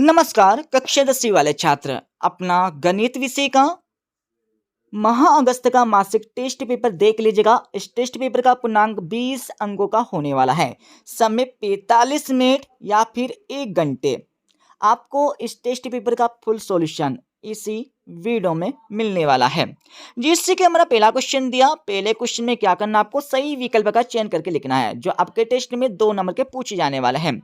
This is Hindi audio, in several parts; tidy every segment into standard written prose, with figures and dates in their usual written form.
नमस्कार कक्षा 10वीं वाले छात्र। अपना गणित विषय का महा अगस्त का मासिक टेस्ट पेपर देख लीजिएगा। इस टेस्ट पेपर का पूर्णांक 20 अंकों का होने वाला है। समय 45 मिनट या फिर 1 घंटे। आपको इस टेस्ट पेपर का फुल सॉल्यूशन इसी वीडियो में मिलने वाला है। जिससे कि हमारा पहला क्वेश्चन दिया। पहले क्वेश्चन में क्या करना, आपको सही विकल्प का चयन करके लिखना है जो आपके टेस्ट में 2 नंबर के पूछे जाने वाले हैं।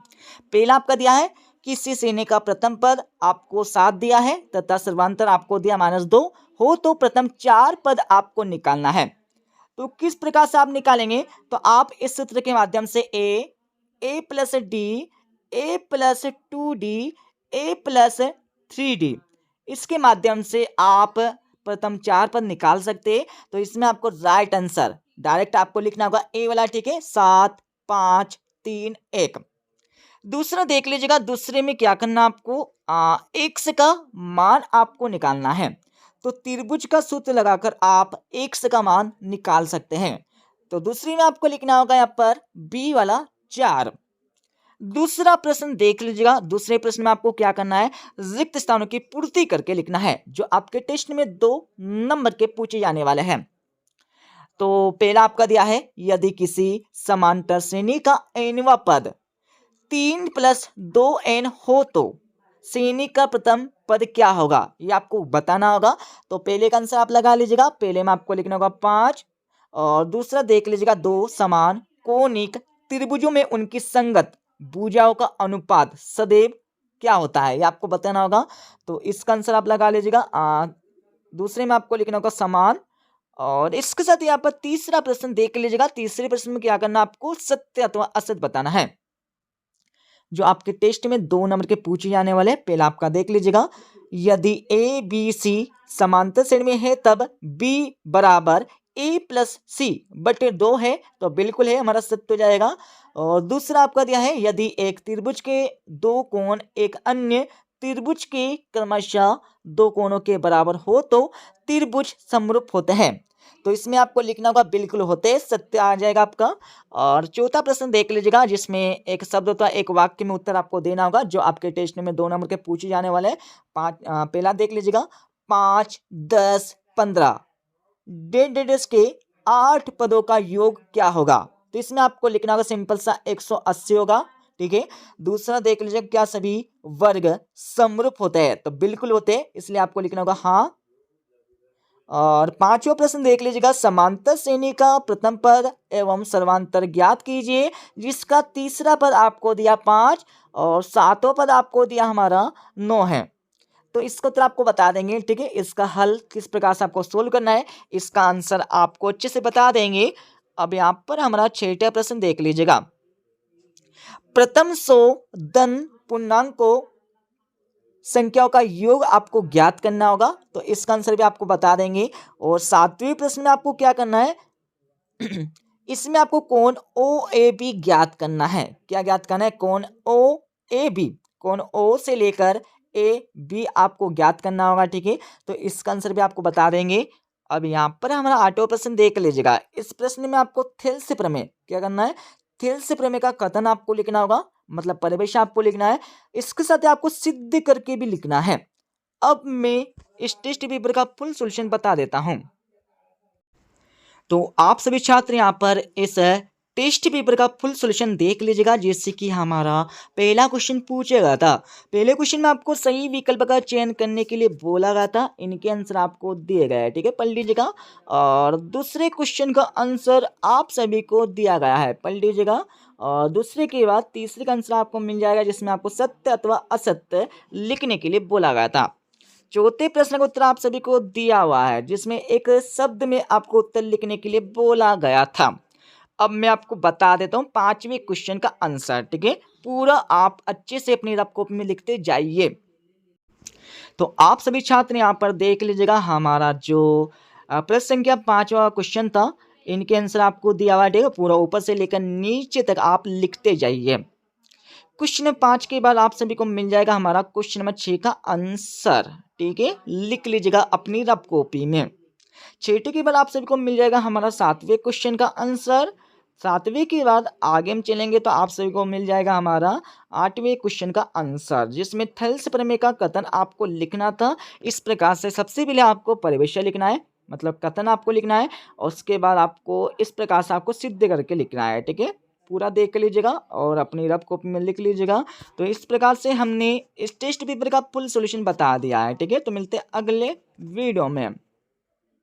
पहला आपका दिया है किसी श्रेणी का प्रथम पद आपको 7 दिया है तथा सर्वांतर आपको दिया -2 हो तो प्रथम 4 पद आपको निकालना है। तो किस प्रकार से आप निकालेंगे, तो आप इस सूत्र के माध्यम से a plus D, a plus 2d, a plus 3d, इसके माध्यम से आप प्रथम 4 पद निकाल सकते हैं। तो इसमें आपको राइट आंसर डायरेक्ट आपको लिखना होगा ए वाला, ठीक है, 7 5 3 1। दूसरा देख लीजिएगा। दूसरे में क्या करना, आपको x का मान आपको निकालना है। तो त्रिभुज का सूत्र लगाकर आप x का मान निकाल सकते हैं। तो दूसरी में आपको लिखना होगा यहाँ पर b वाला 4। दूसरा प्रश्न देख लीजिएगा। दूसरे प्रश्न में आपको क्या करना है, रिक्त स्थानों की पूर्ति करके लिखना है जो आपके टेस्ट में 2 नंबर के पूछे जाने वाले हैं। तो पहला आपका दिया है यदि किसी समांतर श्रेणी का nवां पद 3 + 2n हो तो श्रेणी का प्रथम पद क्या होगा, ये आपको बताना होगा। तो पहले का आंसर आप लगा लीजिएगा। पहले में आपको लिखना होगा 5 और दूसरा देख लीजिएगा 2 समान कोणिक त्रिभुजों में उनकी संगत भुजाओं का अनुपात सदैव क्या होता है, ये आपको बताना होगा। तो इसका आंसर आप लगा लीजिएगा। दूसरे में आपको लिखना होगा समान। और इसके साथ यहाँ पर तीसरा प्रश्न देख लीजिएगा। तीसरे प्रश्न में क्या करना, आपको सत्य अथवा असत्य बताना है जो आपके टेस्ट में 2 नंबर के पूछे जाने वाले। पहला आपका देख लीजिएगा, यदि ए बी सी समांतर श्रेणी में है तब b बराबर a प्लस सी बटे 2 है तो बिल्कुल है, हमारा सत्य हो जाएगा। और दूसरा आपका दिया है यदि एक त्रिभुज के 2 कोण एक अन्य त्रिभुज के क्रमशः 2 कोणों के बराबर हो तो त्रिभुज समरूप होते हैं। तो इसमें आपको लिखना होगा बिल्कुल होते, सत्य आ जाएगा आपका। और चौथा प्रश्न देख लीजिएगा जिसमें एक शब्द अथवा एक वाक्य में उत्तर आपको देना होगा जो आपके टेस्ट में 2 नंबर के पूछे जाने वाले हैं। पहला देख लीजिएगा 5 10 15 डेढ़ के 8 पदों का योग क्या होगा। तो इसमें आपको लिखना होगा सिंपल सा 180 होगा, ठीक है। दूसरा देख लीजिए क्या सभी वर्ग समरूप होते हैं, तो बिल्कुल होते हैं, इसलिए आपको लिखना होगा हाँ। और पांचवा प्रश्न देख लीजिएगा, समांतर श्रेणी का प्रथम पद एवं सर्वांतर ज्ञात कीजिए जिसका तीसरा पद आपको दिया 5 और सातवां पद आपको दिया हमारा 9 है। तो इसको तो आपको बता देंगे, ठीक है। इसका हल किस प्रकार से आपको सोल्व करना है इसका आंसर आपको अच्छे से बता देंगे। अब यहाँ पर हमारा छठा प्रश्न देख लीजिएगा, प्रथम 100 धन पूर्णांकों संख्याओं का योग आपको ज्ञात करना होगा, तो इसका आंसर भी आपको बता देंगे। और सातवें प्रश्न में आपको क्या करना है इसमें आपको कोण OAB ज्ञात करना है। क्या ज्ञात करना है, कोण OAB, कोण O से लेकर AB आपको ज्ञात करना होगा, ठीक है। तो इसका आंसर भी आपको बता देंगे। अब यहाँ पर हमारा आठवां प्रश्न देख लीजिएगा। इस प्रश्न में आपको थेल्स प्रमेय क्या करना है, थेल्स प्रमेय का कथन आपको लिखना होगा, मतलब परिवेश आपको लिखना है। इसके साथ आपको सिद्ध करके भी लिखना है। अब मैं इस टेस्ट पेपर का फुल सॉल्यूशन बता देता हूं। तो आप सभी छात्र यहाँ पर इस टेस्ट पेपर का फुल सॉल्यूशन देख लीजिएगा जैसे कि हमारा पहला क्वेश्चन पूछा गया था। पहले क्वेश्चन में आपको सही विकल्प का चयन करने के लिए बोला गया था, इनके आंसर आपको दिए गए हैं, ठीक है, पढ़ लीजिएगा। और दूसरे क्वेश्चन का आंसर आप सभी को दिया गया है, पढ़ लीजिएगा। और दूसरे के बाद तीसरे का आंसर आपको मिल जाएगा जिसमें आपको सत्य अथवा असत्य लिखने के लिए बोला गया था। चौथे प्रश्न का उत्तर आप सभी को दिया हुआ है जिसमें एक शब्द में आपको उत्तर लिखने के लिए बोला गया था। अब मैं आपको बता देता हूँ पांचवें क्वेश्चन का आंसर, ठीक है। पूरा आप अच्छे से अपनी रफ कॉपी में लिखते जाइए। तो आप सभी छात्र यहाँ पर देख लीजिएगा हमारा जो प्रश्न संख्या 5वां क्वेश्चन था, इनके आंसर आपको दिया हुआ है, ठीक है। पूरा ऊपर से लेकर नीचे तक आप लिखते जाइए। क्वेश्चन 5 के बाद आप सभी को मिल जाएगा हमारा क्वेश्चन नंबर 6 का आंसर, ठीक है, लिख लीजिएगा अपनी रफ कॉपी में। छठे के बाद आप सभी को मिल जाएगा हमारा 7वें क्वेश्चन का आंसर। 7वें के बाद आगे हम चलेंगे तो आप सभी को मिल जाएगा हमारा 8वें क्वेश्चन का आंसर, जिसमें थेल्स प्रमेय का कथन आपको लिखना था इस प्रकार से। सबसे पहले आपको परिवेश लिखना है, मतलब कथन आपको लिखना है, और उसके बाद आपको इस प्रकार से आपको सिद्ध करके लिखना है। ठीक है, पूरा देख लीजिएगा और अपनी रफ कॉपी में लिख लीजिएगा। तो इस प्रकार से हमने इस टेस्ट पेपर का फुल सॉल्यूशन बता दिया है। ठीक है, तो मिलते हैं अगले वीडियो में।